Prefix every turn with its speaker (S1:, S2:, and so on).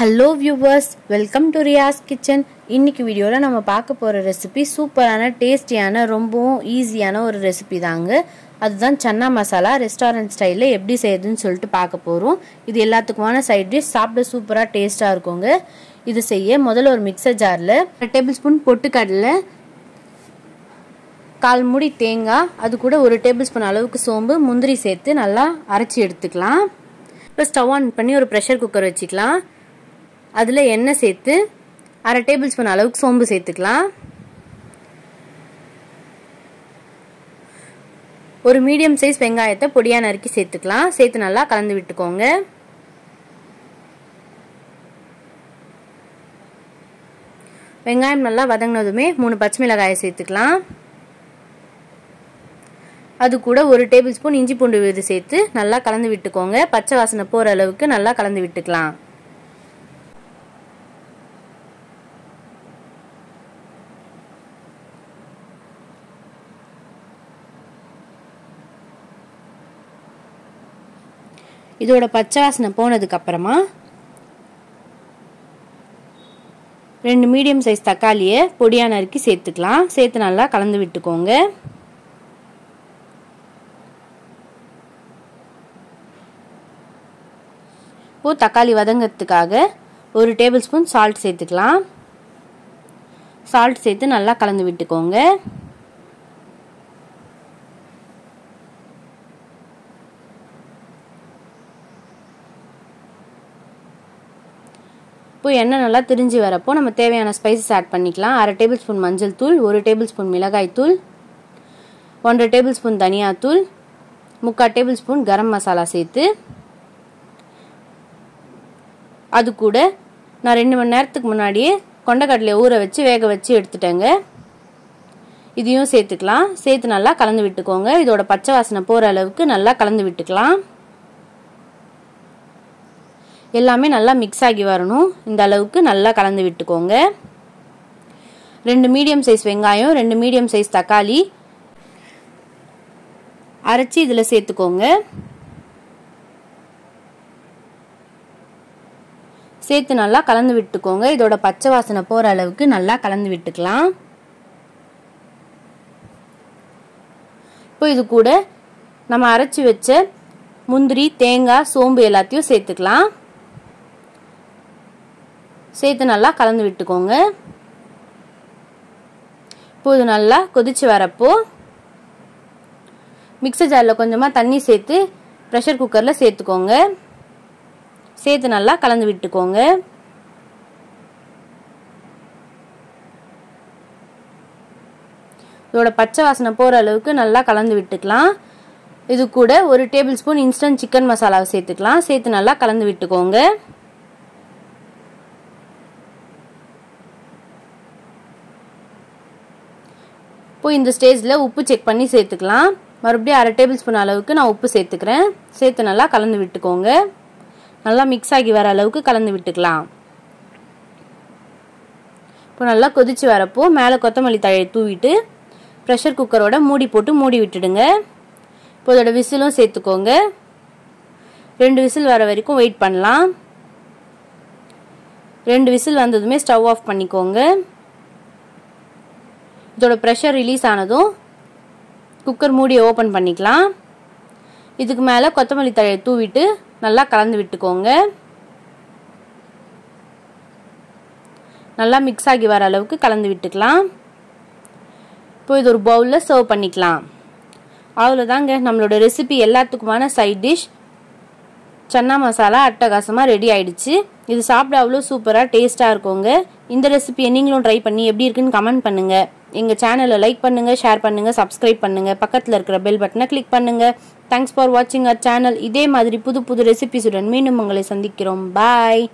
S1: Hello viewers, welcome to Riya's Kitchen. இன்னைக்கு வீடியோல நம்ம பார்க்க போற ரெசிபி சூப்பரான டேஸ்டியான ரொம்பவும் ஈஸியான ஒரு ரெசிபி தாங்க. அதுதான் சன்னா மசாலா ரெஸ்டாரன்ட் ஸ்டைல்ல எப்படி செய்யறதுன்னு சொல்லிட்டு பார்க்க போறோம். இது எல்லாத்துக்குமான சைடு டிஷ், சாப்பிட சூப்பரா டேஸ்டா இருக்குங்க. இது செய்ய முதல்ல ஒரு மிக்ஸர் ஜார்ல 1 டேபிள்ஸ்பூன் பொட்டுக்கடலை, 1/4 மூடி தேங்காய், அது கூட 1 டேபிள்ஸ்பூன் அளவுக்கு சோம்பு, முந்திரி சேர்த்து நல்லா அரைச்சி எடுத்துக்கலாம். இப்போ ஸ்டவ் ஆன் பண்ணி ஒரு ப்ரெஷர் குக்கர் வச்சுக்கலாம். அதில் எண்ணெய் சேர்த்து 1/2 டேபிள்ஸ்பூன் அளவுக்கு சோம்பு சேர்த்துக்கலாம். ஒரு மீடியம் சைஸ் வெங்காயத்தை பொடியாக நறுக்கி சேர்த்துக்கலாம். சேர்த்து நல்லா கலந்து விட்டுக்கோங்க. வெங்காயம் நல்லா வதங்கினதுமே 3 பச்சை மிளகாயை சேர்த்துக்கலாம். அது கூட 1 டேபிள்ஸ்பூன் இஞ்சி பூண்டு விழுது சேர்த்து நல்லா கலந்து விட்டுக்கோங்க. பச்சை வாசனை போகிற அளவுக்கு நல்லா கலந்து விட்டுக்கலாம். இதோட பச்சை வாசனை போனதுக்கு அப்புறமா 2 மீடியம் சைஸ் தக்காளியை பொடியா நறுக்கி சேர்த்துக்கலாம். சேர்த்து நல்லா கலந்து விட்டுக்கோங்க. இப்போ தக்காளி வதங்கிறதுக்காக 1 டேபிள்ஸ்பூன் சால்ட் சேர்த்துக்கலாம். சால்ட் சேர்த்து நல்லா கலந்து விட்டுக்கோங்க. இப்போ எண்ணெய் நல்லா திரிஞ்சு வரப்போ நம்ம தேவையான ஸ்பைசஸ் ஆட் பண்ணிக்கலாம். 1/2 டேபிள்ஸ்பூன் மஞ்சள் தூள், 1 டேபிள்ஸ்பூன் மிளகாய் தூள், 1/2 டேபிள்ஸ்பூன் தனியாத்தூள், 3/4 டேபிள்ஸ்பூன் கரம் மசாலா சேர்த்து அது கூட நான் 2 மணி நேரத்துக்கு முன்னாடியே கொண்டைக்கடலையை ஊற வச்சு வேக வச்சு எடுத்துட்டேங்க. இதையும் சேர்த்துக்கலாம். சேர்த்து நல்லா கலந்து விட்டுக்கோங்க. இதோட பச்சை வாசனை போகிற அளவுக்கு நல்லா கலந்து விட்டுக்கலாம். எல்லாமே நல்லா மிக்ஸ் ஆகி வரணும். இந்த அளவுக்கு நல்லா கலந்து விட்டுக்கோங்க. 2 மீடியம் சைஸ் வெங்காயம், 2 மீடியம் சைஸ் தக்காளி அரைச்சி இதில் சேர்த்துக்கோங்க. சேர்த்து நல்லா கலந்து விட்டுக்கோங்க. இதோட பச்சை வாசனை போகிற அளவுக்கு நல்லா கலந்து விட்டுக்கலாம். இப்போ இது கூட நம்ம அரைச்சி வச்ச முந்திரி, தேங்காய், சோம்பு எல்லாத்தையும் சேர்த்துக்கலாம். சேர்த்து நல்லா கலந்து விட்டுக்கோங்க. இப்போ இது நல்லா கொதிச்சு வரப்போ மிக்ஸர் ஜாரில் கொஞ்சமாக தண்ணி சேர்த்து ப்ரெஷர் குக்கரில் சேர்த்துக்கோங்க. சேர்த்து நல்லா கலந்து விட்டுக்கோங்க. இதோட பச்சை வாசனை போகிற அளவுக்கு நல்லா கலந்து விட்டுக்கலாம். இது கூட 1 டேபிள்ஸ்பூன் இன்ஸ்டன்ட் சிக்கன் மசாலாவை சேர்த்துக்கலாம். சேர்த்து நல்லா கலந்து விட்டுக்கோங்க. இப்போ இந்த ஸ்டேஜில் உப்பு செக் பண்ணி சேர்த்துக்கலாம். மறுபடியும் 1/2 டேபிள்ஸ்பூன் அளவுக்கு நான் உப்பு சேர்த்துக்கிறேன். சேர்த்து நல்லா கலந்து விட்டுக்கோங்க. நல்லா மிக்ஸ் ஆகி வர அளவுக்கு கலந்து விட்டுக்கலாம். இப்போ நல்லா கொதிச்சு வரப்போ மேலே கொத்தமல்லி தழையை தூவிட்டு ப்ரெஷர் குக்கரோட மூடி போட்டு மூடி விட்டுடுங்க. இப்போ இதோட விசிலும் சேர்த்துக்கோங்க. 2 விசில் வர வரைக்கும் வெயிட் பண்ணலாம். 2 விசில் வந்ததுமே ஸ்டவ் ஆஃப் பண்ணிக்கோங்க. இதோட ப்ரெஷர் ரிலீஸ் ஆனதும் குக்கர் மூடியை ஓப்பன் பண்ணிக்கலாம். இதுக்கு மேலே கொத்தமல்லி தழையை தூவிட்டு நல்லா கலந்து விட்டுக்கோங்க. நல்லா மிக்ஸ் ஆகி வர அளவுக்கு கலந்து விட்டுக்கலாம். இப்போ இது ஒரு பவுலில் சர்வ் பண்ணிக்கலாம். அவ்வளோதாங்க, நம்மளோட ரெசிபி எல்லாத்துக்குமான சைட் டிஷ் சன்னா மசாலா அட்டகாசமாக ரெடி ஆயிடுச்சு. இது சாப்பிட அவ்வளோ சூப்பராக டேஸ்ட்டாக இருக்குங்க. இந்த ரெசிபியை நீங்களும் ட்ரை பண்ணி எப்படி இருக்குன்னு கமெண்ட் பண்ணுங்கள். எங்கள் சேனலை லைக் பண்ணுங்கள், ஷேர் பண்ணுங்கள், சப்ஸ்கிரைப் பண்ணுங்கள். பக்கத்தில் இருக்கிற பெல் பட்டனை கிளிக் பண்ணுங்கள். தேங்க்ஸ் ஃபார் வாட்சிங் அவர் சேனல். இதே மாதிரி புது புது ரெசிபிஸுடன் மீண்டும் உங்களை சந்திக்கிறோம். பாய்.